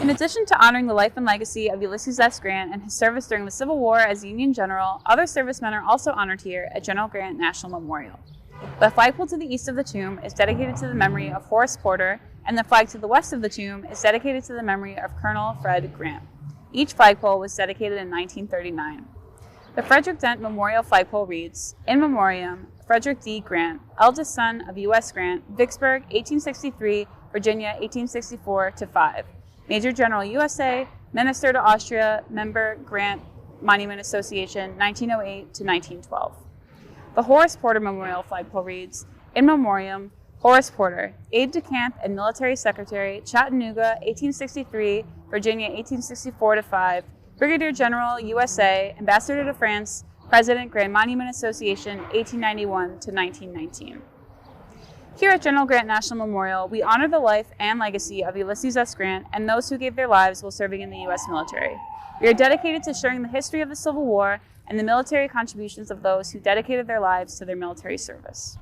In addition to honoring the life and legacy of Ulysses S. Grant and his service during the Civil War as a Union general, other servicemen are also honored here at General Grant National Memorial. The flagpole to the east of the tomb is dedicated to the memory of Horace Porter, and the flag to the west of the tomb is dedicated to the memory of Colonel Fred Grant. Each flagpole was dedicated in 1939. The Frederick Dent Memorial flagpole reads, "In Memoriam, Frederick D. Grant, eldest son of U.S. Grant, Vicksburg, 1863, Virginia, 1864-5. Major General USA, Minister to Austria, Member Grant Monument Association, 1908 to 1912. The Horace Porter Memorial flagpole reads, "In Memoriam, Horace Porter, Aide-de-Camp and Military Secretary, Chattanooga, 1863, Virginia, 1864-5, Brigadier General USA, Ambassador to France, President Grand Monument Association, 1891 to 1919. Here at General Grant National Memorial, we honor the life and legacy of Ulysses S. Grant and those who gave their lives while serving in the U.S. military. We are dedicated to sharing the history of the Civil War and the military contributions of those who dedicated their lives to their military service.